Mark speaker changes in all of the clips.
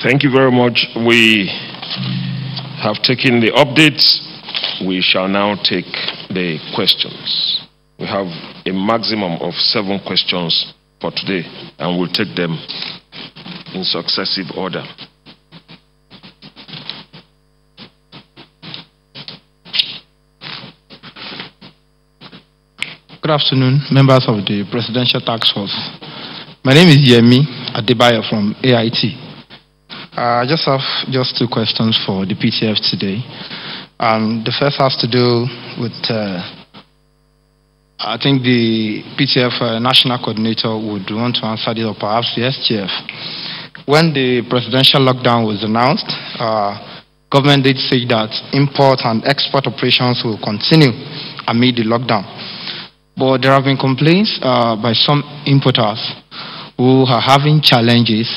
Speaker 1: Thank you very much. We have taken the updates. We shall now take the questions. We have a maximum of 7 questions for today, and we'll take them in successive order.
Speaker 2: Good afternoon, members of the Presidential Task Force. My name is Yemi Adebayo from AIT. I just have 2 questions for the PTF today. The first has to do with, I think the PTF National Coordinator would want to answer this, or perhaps the SGF. When the presidential lockdown was announced, government did say that import and export operations will continue amid the lockdown. But there have been complaints by some importers who are having challenges.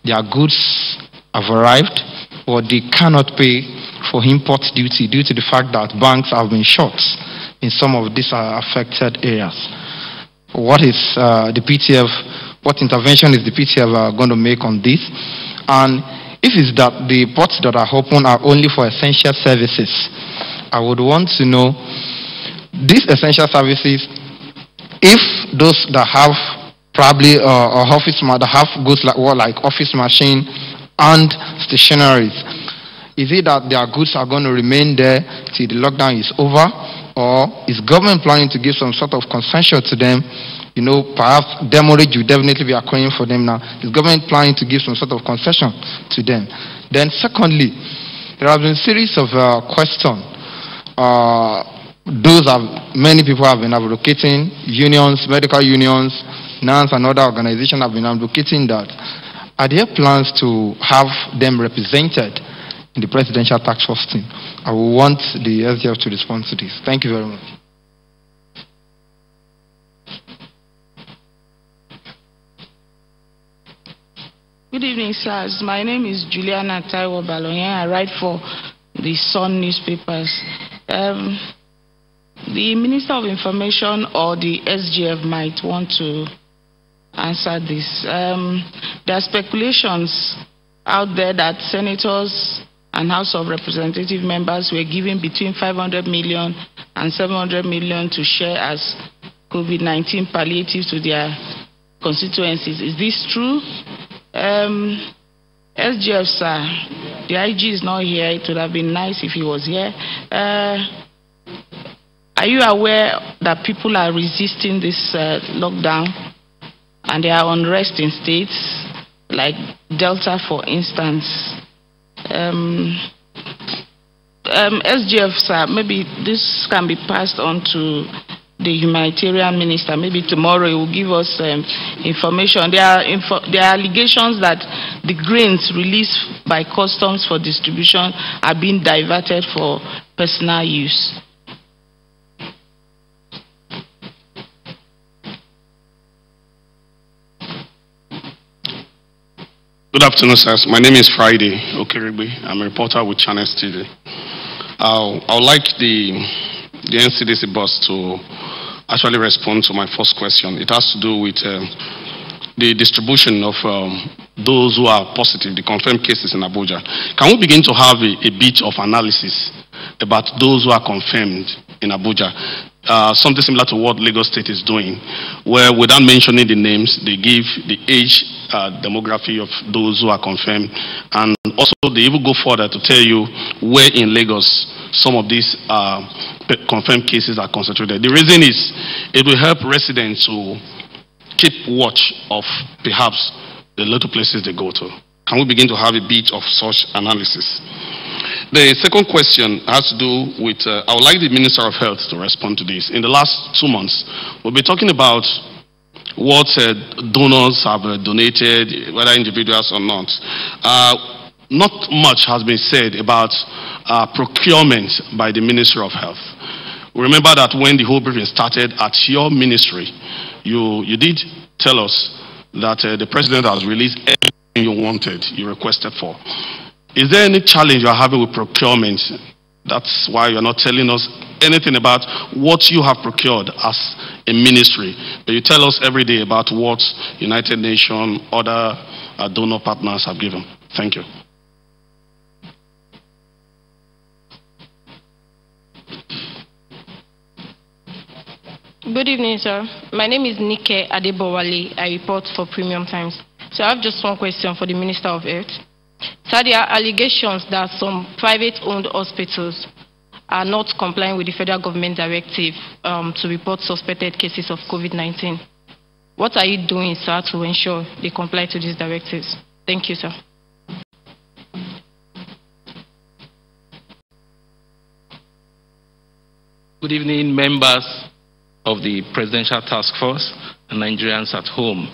Speaker 2: Their goods have arrived, but they cannot pay for import duty due to the fact that banks have been shut in some of these affected areas. What is the PTF, what intervention is the PTF going to make on this? And if it's that the ports that are open are only for essential services, I would want to know these essential services, if those that have probably office that have goods like office machine and stationaries, is it that their goods are going to remain there till the lockdown is over, or is government planning to give some sort of concession to them? You know, perhaps demurrage will definitely be occurring for them now. Is government planning to give some sort of concession to them? Then secondly, there have been a series of questions. Many people have been advocating, unions, medical unions, NANS and other organizations have been advocating that. Are there plans to have them represented in the Presidential Task Force team? I will want the SGF to respond to this. Thank you very much.
Speaker 3: Good evening, sirs. My name is Juliana Taiwo Baloyen. I write for the Sun newspapers. The Minister of Information or the SGF might want to answer this. There are speculations out there that senators and House of Representative members were given between 500 million and 700 million to share as COVID-19 palliatives to their constituencies. Is this true? SGF, sir, the IG is not here. It would have been nice if he was here. Are you aware that people are resisting this lockdown and there are unrest in states like Delta, for instance? SGF, sir, maybe this can be passed on to the humanitarian minister. Maybe tomorrow he will give us information. There are allegations that the grains released by customs for distribution are being diverted for personal use.
Speaker 4: Good afternoon, sirs. My name is Friday Okerigbe. I'm a reporter with Channels TV. I would like the NCDC boss to actually respond to my first question. It has to do with the distribution of those who are positive, the confirmed cases in Abuja. Can we begin to have a bit of analysis about those who are confirmed in Abuja? Something similar to what Lagos State is doing, where without mentioning the names, they give the age demography of those who are confirmed, and also they even go further to tell you where in Lagos some of these confirmed cases are concentrated. The reason is it will help residents to keep watch of perhaps the little places they go to. Can we begin to have a bit of such analysis? The second question has to do with, I would like the Minister of Health to respond to this. In the last 2 months, we'll be talking about what donors have donated, whether individuals or not. Not much has been said about procurement by the Ministry of Health. Remember that when the whole briefing started at your ministry, you did tell us that the President has released everything you wanted, you requested for. Is there any challenge you are having with procurement? That's why you're not telling us anything about what you have procured as a ministry. But you tell us every day about what United Nations, other donor partners have given. Thank you.
Speaker 5: Good evening, sir. My name is Nike Adebowale. I report for Premium Times. So I have just one question for the Minister of Health. Sir, there are allegations that some private-owned hospitals are not complying with the federal government directive to report suspected cases of COVID-19. What are you doing, sir, to ensure they comply to these directives? Thank you, sir.
Speaker 6: Good evening, members of the Presidential Task Force and Nigerians at home.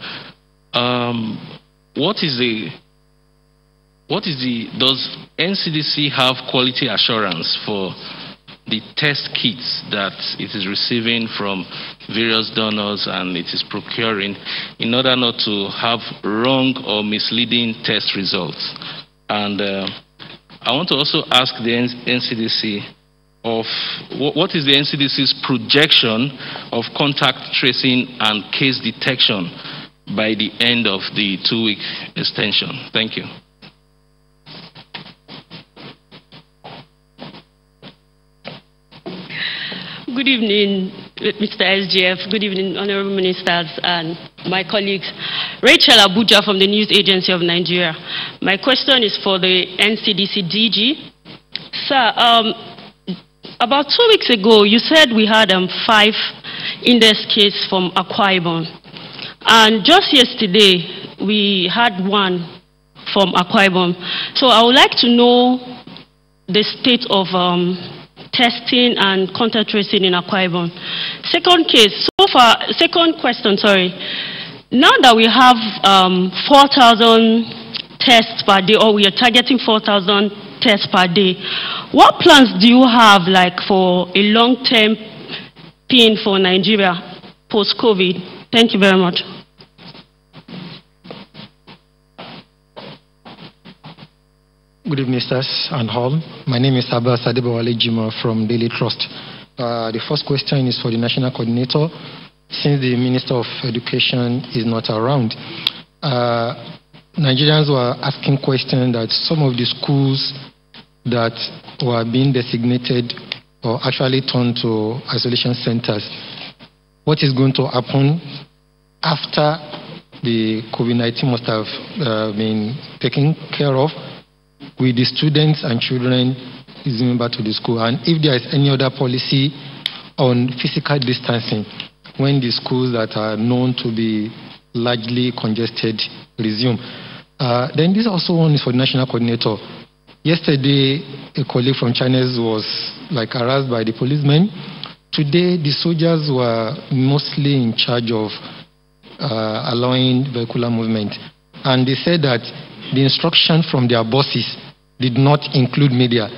Speaker 6: Does NCDC have quality assurance for the test kits that it is receiving from various donors and it is procuring in order not to have wrong or misleading test results? And I want to also ask the NCDC of what is the NCDC's projection of contact tracing and case detection by the end of the 2-week extension? Thank you.
Speaker 7: Good evening, Mr. SGF. Good evening, honorable ministers and my colleagues. Rachel Abuja from the News Agency of Nigeria. My question is for the NCDC DG. Sir, about 2 weeks ago, you said we had 5 index cases from Akwa Ibom. And just yesterday, we had 1 from Akwa Ibom. So I would like to know the state of testing and contact tracing in Akwa Ibom. Second question, sorry. Now that we have 4,000 tests per day, or we are targeting 4,000 tests per day, what plans do you have, like, for a long-term pin for Nigeria post-COVID? Thank you very much.
Speaker 2: Good evening, sirs and all. My name is Abbas Adebowale Jima from Daily Trust. The first question is for the national coordinator. Since the Minister of Education is not around, Nigerians were asking questions that some of the schools that were being designated or actually turned to isolation centers, what is going to happen after the COVID-19 must have been taken care of, with the students and children resuming back to the school, and if there is any other policy on physical distancing when the schools that are known to be largely congested resume. Then this also one is for the national coordinator. Yesterday, a colleague from China was harassed by the policemen. Today, the soldiers were mostly in charge of allowing vehicular movement, and they said that the instruction from their bosses did not include media,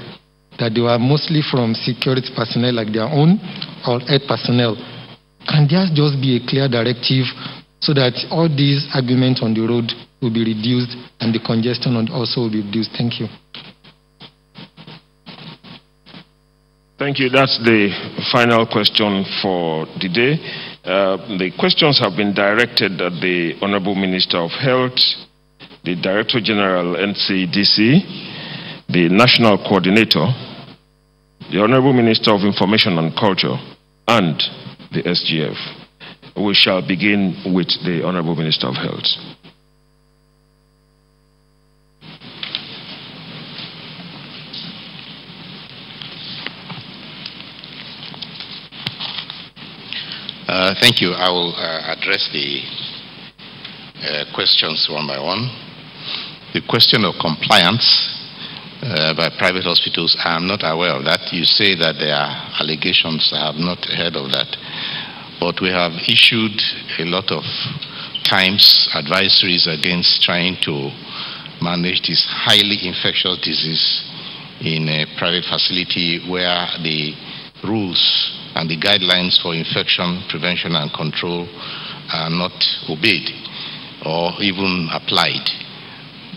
Speaker 2: that they were mostly from security personnel like their own or health personnel. Can there just be a clear directive so that all these arguments on the road will be reduced and the congestion also will be reduced? Thank you.
Speaker 1: Thank you. That's the final question for the day. The questions have been directed at the Honorable Minister of Health, the Director General NCDC, the National Coordinator, the Honorable Minister of Information and Culture, and the SGF. We shall begin with the Honorable Minister of Health.
Speaker 8: Thank you. I will address the questions one by one. The question of compliance by private hospitals, I am not aware of that. You say that there are allegations. I have not heard of that. But we have issued a lot of times advisories against trying to manage this highly infectious disease in a private facility where the rules and the guidelines for infection prevention and control are not obeyed or even applied.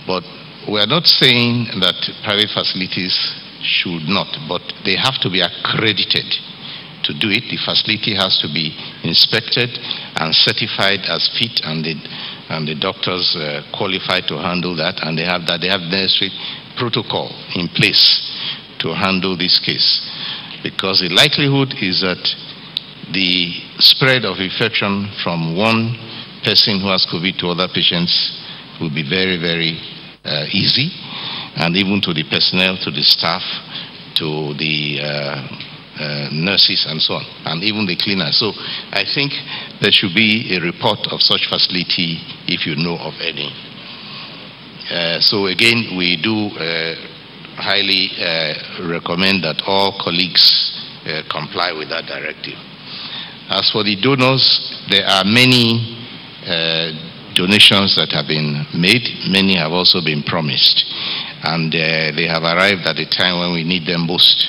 Speaker 8: But we are not saying that private facilities should not, but they have to be accredited to do it. The facility has to be inspected and certified as fit, and the and the doctors qualified to handle that, and they have necessary protocol in place to handle this case. Because the likelihood is that the spread of infection from one person who has COVID to other patients will be very, very easy, and even to the personnel, to the staff, to the nurses and so on, and even the cleaners. So I think there should be a report of such facility if you know of any. So again, we do highly recommend that all colleagues comply with that directive. As for the donors, there are many donations that have been made. Many have also been promised, and they have arrived at the time when we need them most.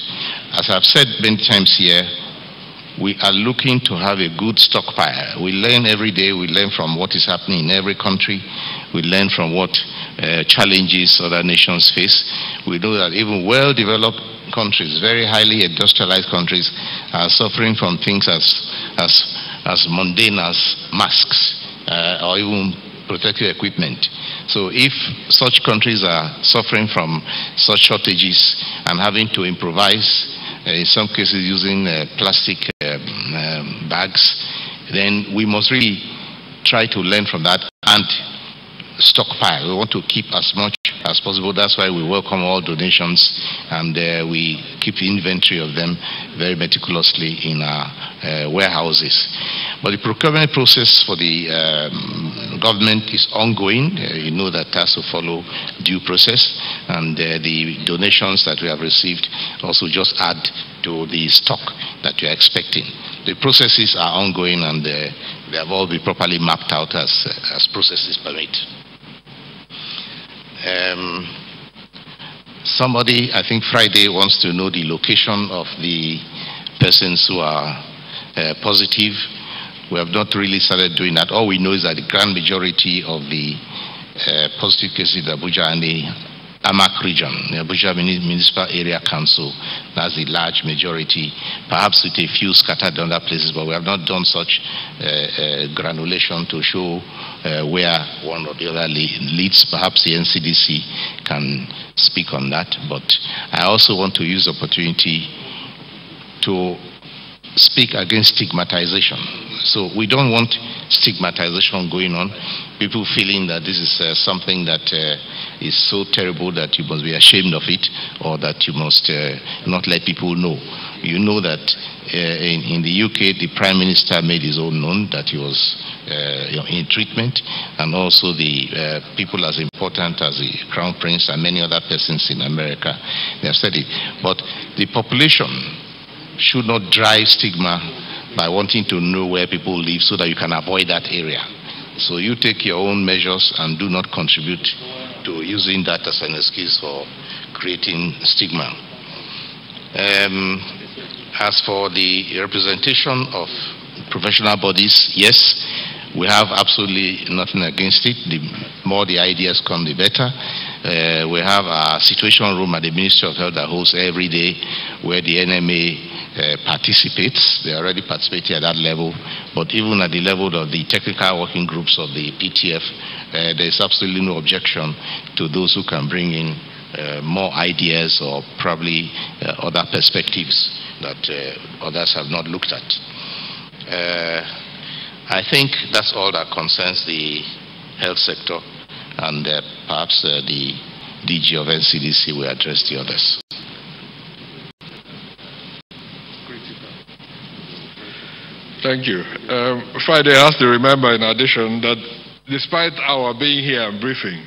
Speaker 8: As I've said many times here, we are looking to have a good stockpile. We learn every day. We learn from what is happening in every country. We learn from what challenges other nations face. We know that even well-developed countries, very highly industrialized countries, are suffering from things as mundane as masks or even protective equipment. So if such countries are suffering from such shortages and having to improvise, in some cases using plastic bags, then we must really try to learn from that and stockpile. We want to keep as much as possible. That's why we welcome all donations, and we keep inventory of them very meticulously in our warehouses. But the procurement process for the government is ongoing. You know that has to follow due process, and the donations that we have received also just add to the stock that we are expecting. The processes are ongoing, and they have all been properly mapped out as processes permit. Somebody, I think Friday, wants to know the location of the persons who are positive. We have not really started doing that. All we know is that the grand majority of the positive cases in Abuja and the Amak region, the Abuja Municipal Area Council, that's the large majority, perhaps with a few scattered in other places, but we have not done such granulation to show where one or the other leads. Perhaps the NCDC can speak on that, but I also want to use the opportunity to speak against stigmatization. So we don't want stigmatization going on, people feeling that this is something that is so terrible that you must be ashamed of it, or that you must not let people know. You know that in the UK, the Prime Minister made his own known that he was in treatment, and also the people as important as the Crown Prince and many other persons in America, they have said it. But the population should not drive stigma by wanting to know where people live so that you can avoid that area. So you take your own measures and do not contribute to using that as an excuse for creating stigma. As for the representation of professional bodies, yes, we have absolutely nothing against it. The more the ideas come, the better. We have a situation room at the Ministry of Health that holds every day, where the NMA participates. They already participate at that level, but even at the level of the technical working groups of the PTF, there is absolutely no objection to those who can bring in more ideas or probably other perspectives that others have not looked at. I think that's all that concerns the health sector, and perhaps the DG of NCDC will address the others.
Speaker 1: Thank you. Friday has to remember, in addition, that despite our being here and briefing,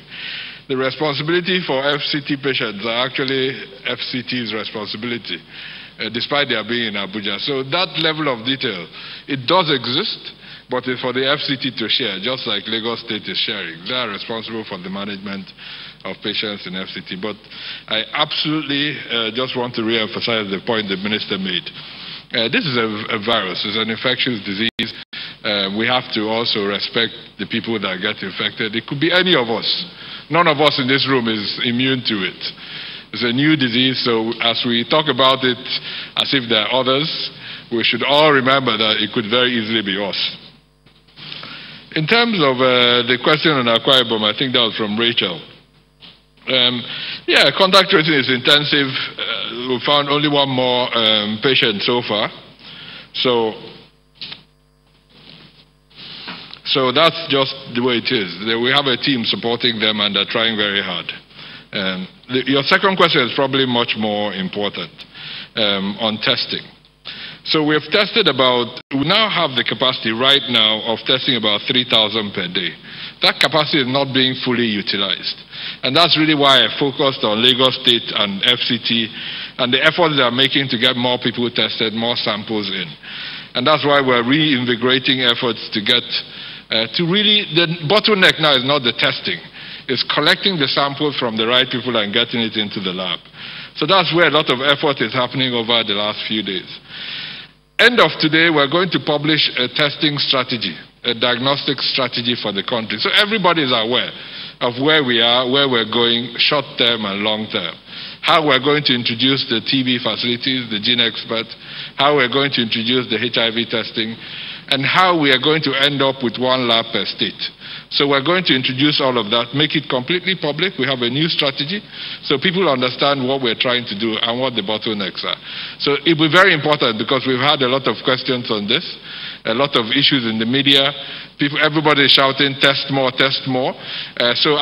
Speaker 1: the responsibility for FCT patients are actually FCT's responsibility, despite their being in Abuja. So that level of detail, it does exist, but it's for the FCT to share, just like Lagos State is sharing. They are responsible for the management of patients in FCT. But I absolutely just want to re-emphasize the point the Minister made. This is a virus, it's an infectious disease. We have to also respect the people that get infected. It could be any of us. None of us in this room is immune to it. It's a new disease, so as we talk about it as if there are others, we should all remember that it could very easily be us.
Speaker 9: In terms of the question on Akwa Ibom, I think that was from Rachel. Yeah, contact tracing is intensive. We found only one more patient so far. So that's just the way it is. We have a team supporting them and they're trying very hard. Your second question is probably much more important on testing. So we now have the capacity right now of testing about 3,000 per day. That capacity is not being fully utilized. And that's really why I focused on Lagos State and FCT and the efforts they are making to get more people tested, more samples in. And that's why we're reinvigorating efforts to get the bottleneck now is not the testing. It's collecting the samples from the right people and getting it into the lab. So that's where a lot of effort is happening over the last few days. End of today, we're going to publish a testing strategy, a diagnostic strategy for the country. So everybody is aware of where we are, where we're going, short term and long term. How we're going to introduce the TB facilities, the gene experts, how we're going to introduce the HIV testing, and how we are going to end up with one lab per state. So we're going to introduce all of that, make it completely public. We have a new strategy so people understand what we're trying to do and what the bottlenecks are. So it will be very important because we've had a lot of questions on this, a lot of issues in the media. Everybody is shouting, test more, test more. So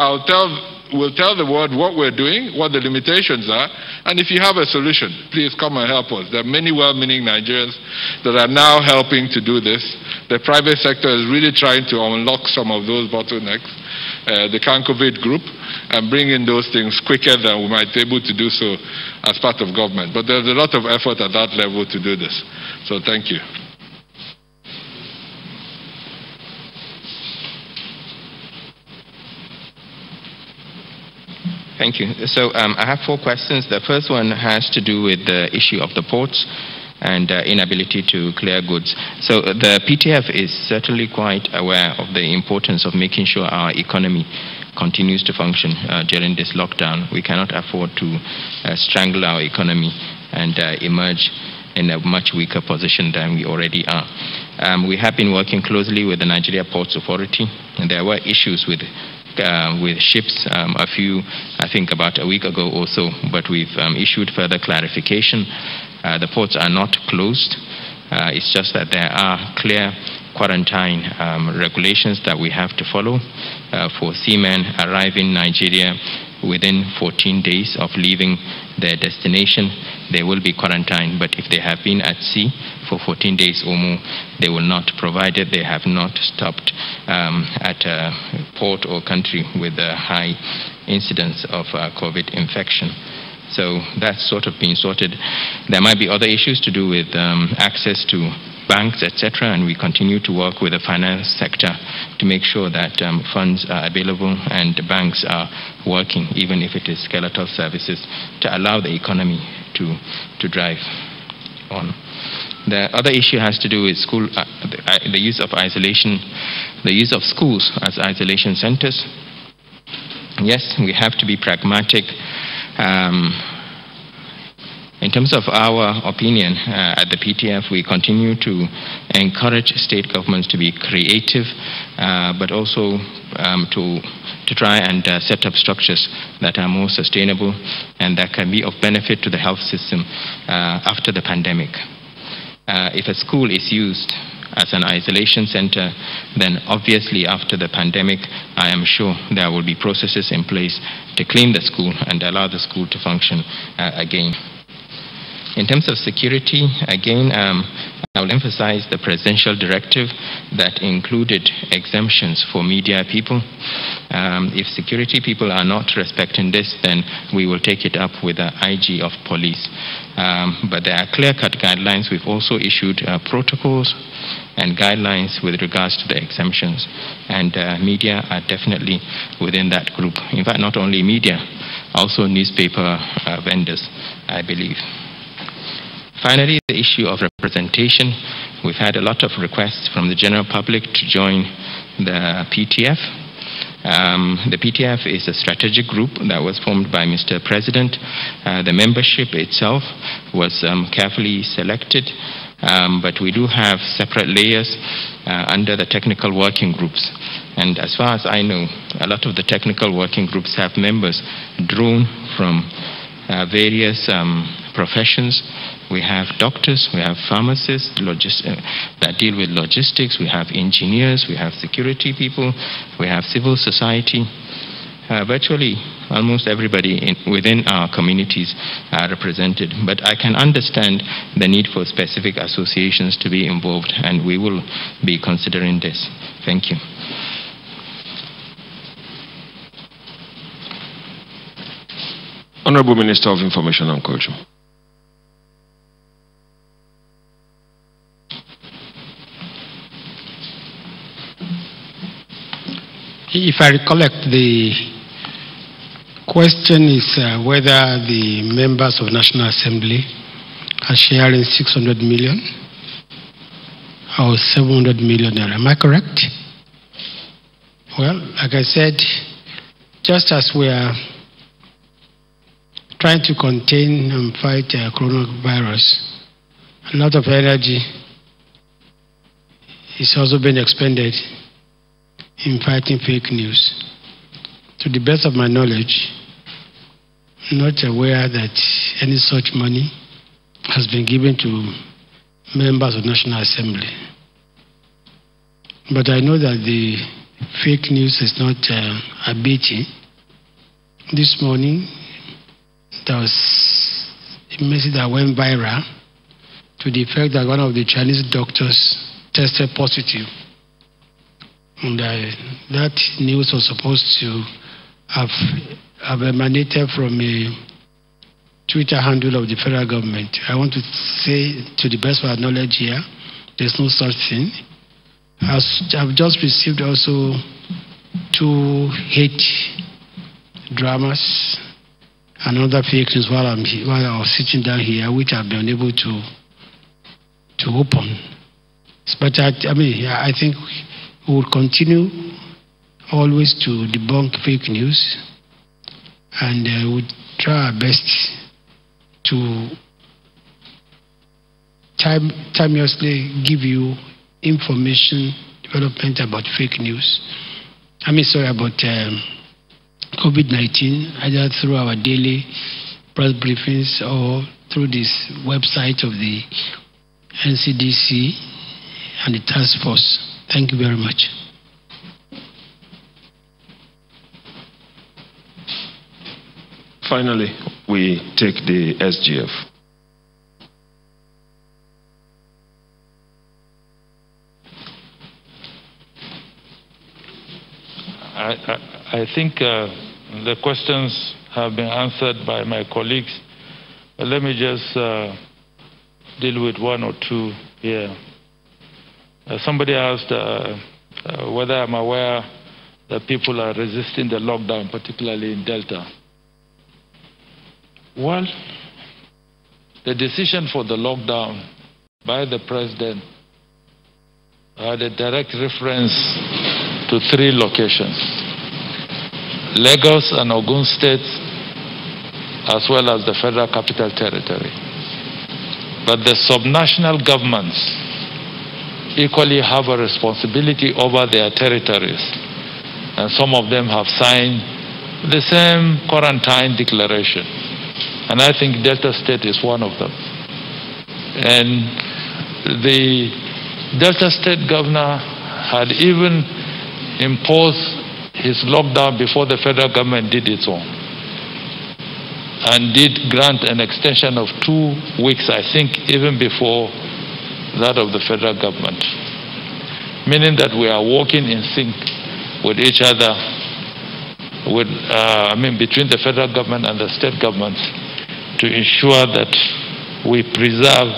Speaker 9: we'll tell the world what we're doing, what the limitations are, and if you have a solution, please come and help us. There are many well-meaning Nigerians that are now helping to do this. The private sector is really trying to unlock some of those bottlenecks, the CanCovid group, and bring in those things quicker than we might be able to do so as part of government. But there's a lot of effort at that level to do this. So thank you.
Speaker 10: Thank you. So I have 4 questions. The first one has to do with the issue of the ports and inability to clear goods. So the PTF is certainly quite aware of the importance of making sure our economy continues to function during this lockdown. We cannot afford to strangle our economy and emerge in a much weaker position than we already are. We have been working closely with the Nigeria Ports Authority, and there were issues with ships I think about a week ago or so, but we've issued further clarification. The ports are not closed. It's just that there are clear quarantine regulations that we have to follow for seamen arriving in Nigeria within 14 days of leaving their destination. They will be quarantined, but if they have been at sea for 14 days or more, they will not, provided they have not stopped at a port or country with a high incidence of COVID infection. So that's sort of being sorted. There might be other issues to do with access to banks, etc., and we continue to work with the finance sector to make sure that funds are available and the banks are working, even if it is skeletal services, to allow the economy to drive on. The other issue has to do with school, the use of isolation, the use of schools as isolation centers. Yes, we have to be pragmatic. In terms of our opinion at the PTF, we continue to encourage state governments to be creative, but also to try and set up structures that are more sustainable and that can be of benefit to the health system after the pandemic. If a school is used as an isolation center, then obviously after the pandemic, I am sure there will be processes in place to clean the school and allow the school to function again. In terms of security, again, I will emphasize the presidential directive that included exemptions for media people. If security people are not respecting this, then we will take it up with the IG of police. But there are clear-cut guidelines. We've also issued protocols and guidelines with regards to the exemptions. And media are definitely within that group. In fact, not only media, also newspaper vendors, I believe. Finally, the issue of representation. We've had a lot of requests from the general public to join the PTF. The PTF is a strategic group that was formed by Mr. President. The membership itself was carefully selected but we do have separate layers under the technical working groups. And as far as I know, a lot of the technical working groups have members drawn from various professions. We have doctors, we have pharmacists that deal with logistics, we have engineers, we have security people, we have civil society. Virtually almost everybody within our communities are represented. But I can understand the need for specific associations to be involved, and we will be considering this. Thank you.
Speaker 1: Honorable Minister of Information and Culture.
Speaker 11: If I recollect, the question is whether the members of National Assembly are sharing 600 million or 700 million. Am I correct? Well, like I said, just as we are trying to contain and fight coronavirus, a lot of energy is also being expended in fighting fake news. To the best of my knowledge, I'm not aware that any such money has been given to members of National Assembly. But I know that the fake news is not abating. This morning, there was a message that went viral to the effect that one of the Chinese doctors tested positive. And that news was supposed to have emanated from a Twitter handle of the federal government. I want to say, to the best of our knowledge here, there's no such thing. I've just received also 2 hate dramas and other fake news while I was sitting down here, which I've been able to open. But I think we will continue always to debunk fake news, and we'll try our best to timelessly give you information development about fake news. About COVID-19, either through our daily press briefings or through this website of the NCDC and the task force. Thank you very much.
Speaker 1: Finally, we take the SGF.
Speaker 12: I think the questions have been answered by my colleagues. But let me just deal with 1 or 2 here. Somebody asked whether I'm aware that people are resisting the lockdown, particularly in Delta. Well, the decision for the lockdown by the president had a direct reference to 3 locations: Lagos and Ogun states, as well as the Federal Capital Territory. But the subnational governments equally have a responsibility over their territories, and some of them have signed the same quarantine declaration, and I think Delta State is one of them. And the Delta State governor had even imposed his lockdown before the federal government did its own, and did grant an extension of 2 weeks, I think, even before that of the federal government, meaning that we are working in sync with each other, between the federal government and the state governments, to ensure that we preserve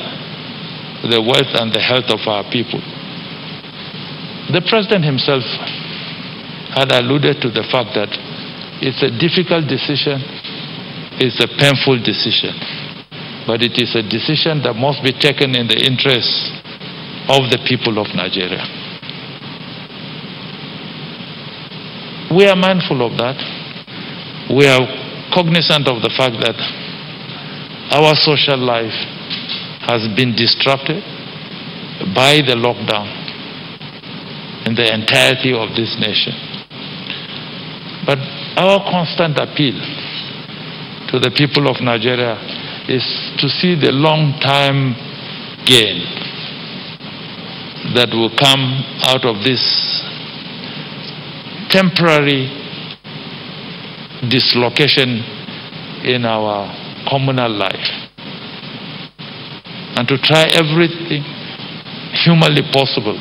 Speaker 12: the wealth and the health of our people. The president himself had alluded to the fact that it's a difficult decision, it's a painful decision, but it is a decision that must be taken in the interests of the people of Nigeria. We are mindful of that. We are cognizant of the fact that our social life has been disrupted by the lockdown in the entirety of this nation. But our constant appeal to the people of Nigeria is to see the long-term gain that will come out of this temporary dislocation in our communal life, and to try everything humanly possible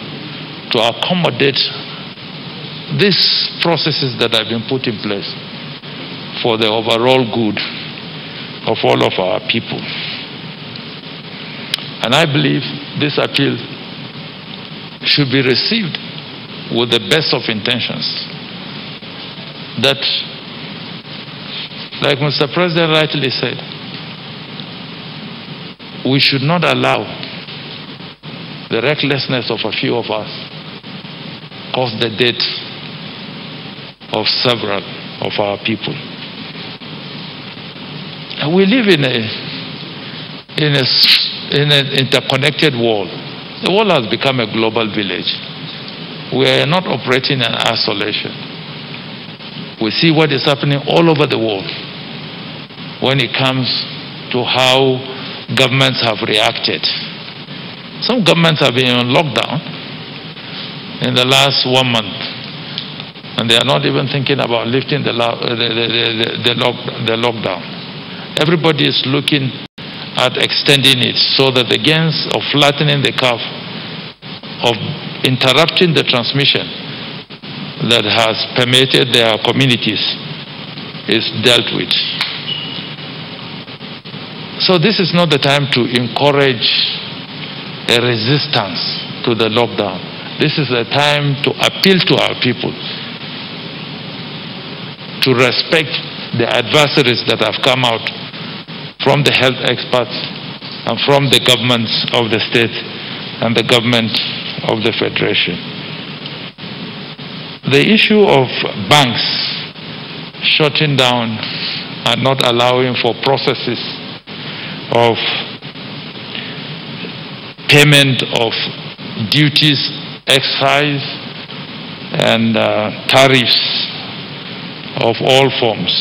Speaker 12: to accommodate these processes that have been put in place for the overall good of all of our people. And I believe this appeal should be received with the best of intentions. That, like Mr. President rightly said, we should not allow the recklessness of a few of us cause the death of several of our people. And we live in an interconnected world. The world has become a global village. We are not operating in isolation. We see what is happening all over the world when it comes to how governments have reacted. Some governments have been on lockdown in the last 1 month, and they are not even thinking about lifting the lockdown. Everybody is looking at extending it so that the gains of flattening the curve, of interrupting the transmission that has permeated their communities, is dealt with. So this is not the time to encourage a resistance to the lockdown. This is the time to appeal to our people to respect the adversaries that have come out from the health experts and from the governments of the state and the government of the federation. The issue of banks shutting down and not allowing for processes of payment of duties, excise, and tariffs of all forms.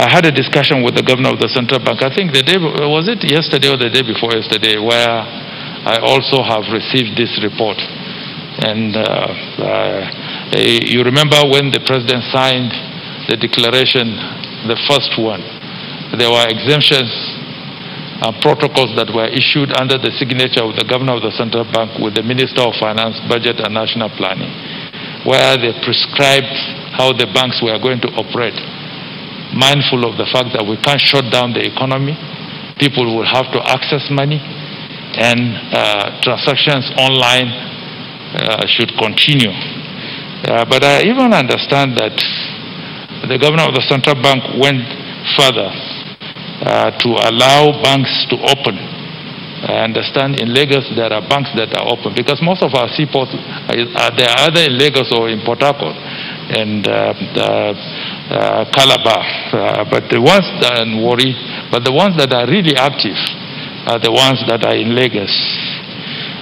Speaker 12: I had a discussion with the governor of the central bank, I think the day, was it yesterday or the day before yesterday, where I also have received this report. And you remember when the president signed the declaration, the first one, there were exemptions and protocols that were issued under the signature of the governor of the central bank with the Minister of Finance, Budget and National Planning, where they prescribed how the banks were going to operate, mindful of the fact that we can't shut down the economy. People will have to access money, and transactions online should continue. But I even understand that the governor of the central bank went further to allow banks to open. I understand in Lagos there are banks that are open, because most of our seaports they are either in Lagos or in Port Harcourt and Calabar. But the ones that are in Warri, but the ones that are really active are the ones that are in Lagos.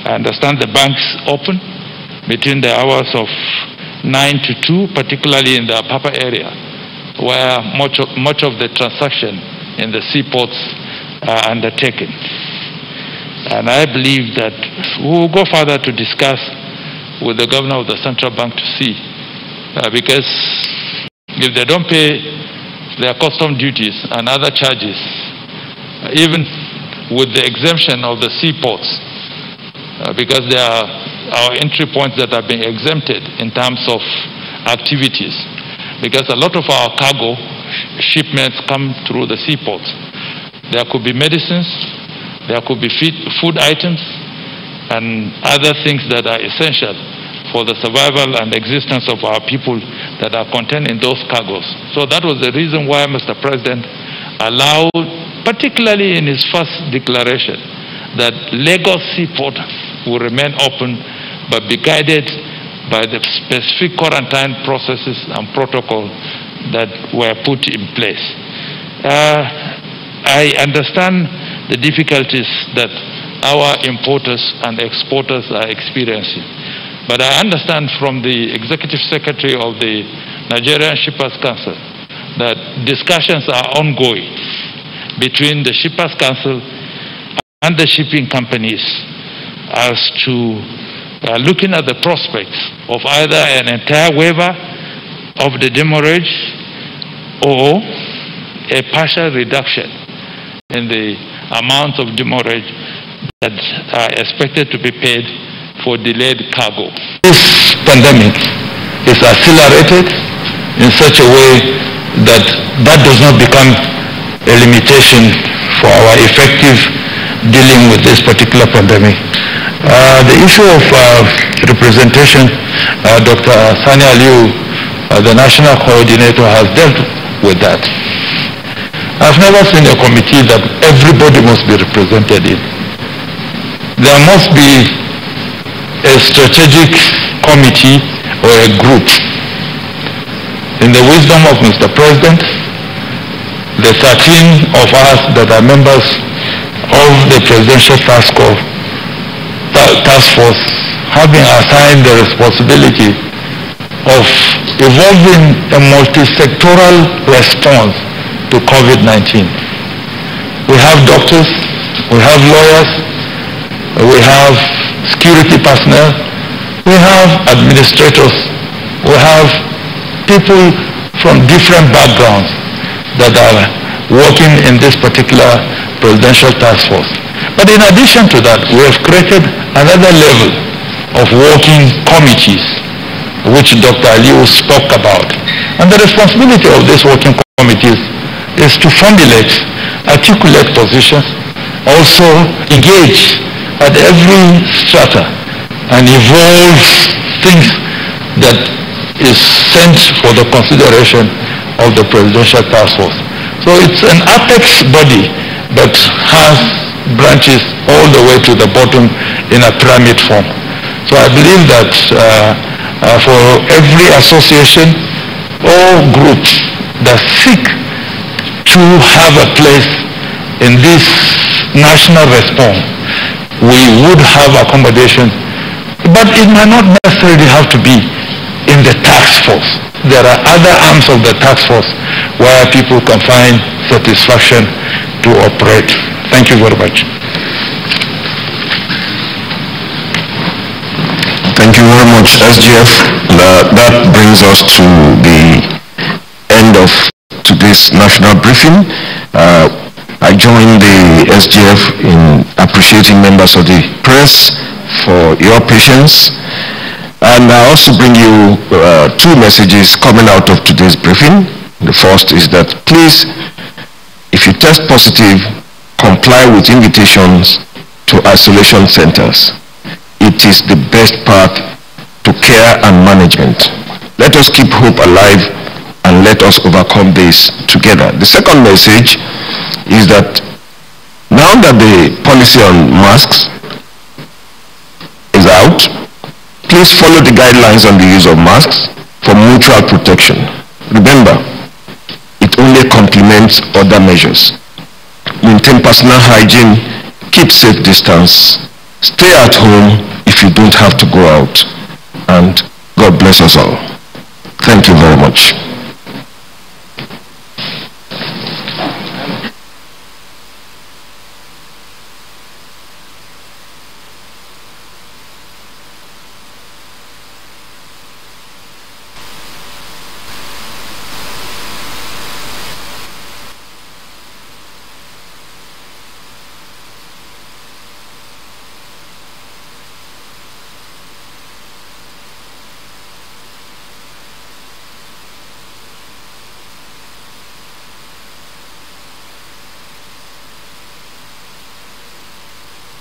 Speaker 12: I understand the banks open between the hours of 9 to 2, particularly in the Apapa area, where much of the transaction in the seaports are undertaken. And I believe that we will go further to discuss with the governor of the central bank to see, because if they don't pay their custom duties and other charges, even with the exemption of the seaports, because there are our entry points that have been exempted in terms of activities, because a lot of our cargo shipments come through the seaports. There could be medicines, there could be food items, and other things that are essential for the survival and existence of our people that are contained in those cargoes. So that was the reason why Mr. President allowed, particularly in his first declaration, that Lagos Seaport will remain open but be guided by the specific quarantine processes and protocols that were put in place. I understand the difficulties that our importers and exporters are experiencing. But I understand from the Executive Secretary of the Nigerian Shippers Council that discussions are ongoing between the Shippers Council and the shipping companies as to looking at the prospects of either an entire waiver of the demurrage or a partial reduction in the amount of demurrage that are expected to be paid for delayed cargo.
Speaker 13: This pandemic is accelerated in such a way that does not become a limitation for our effective dealing with this particular pandemic. The issue of representation, Dr. Sani Aliu, the national coordinator, has dealt with that. I've never seen a committee that everybody must be represented in. There must be a strategic committee or a group. In the wisdom of Mr. President, the 13 of us that are members of the Presidential Task Force have been assigned the responsibility of evolving a multi-sectoral response to COVID-19. We have doctors, we have lawyers, we have security personnel, we have administrators, we have people from different backgrounds that are working in this particular Presidential Task Force. But in addition to that, we have created another level of working committees, which Dr. Aliu spoke about. And the responsibility of these working committees is to formulate, articulate positions, also engage at every strata and evolve things that is sent for the consideration of the Presidential Task Force. So it's an apex body that has branches all the way to the bottom in a pyramid form. So I believe that for every association or group that seek to have a place in this national response, we would have accommodation, but it might not necessarily have to be in the task force. There are other arms of the task force where people can find satisfaction to operate. Thank you very much.
Speaker 1: Thank you very much, SGF. That brings us to the end of today's national briefing. I join the SGF in appreciating members of the press for your patience. And I also bring you two messages coming out of today's briefing. The first is that please, if you test positive, comply with invitations to isolation centers. It is the best path to care and management. Let us keep hope alive and let us overcome this together. The second message is that now that the policy on masks is out, please follow the guidelines on the use of masks for mutual protection. Remember, it only complements other measures. Maintain personal hygiene, keep safe distance, stay at home if you don't have to go out, and God bless us all. Thank you very much.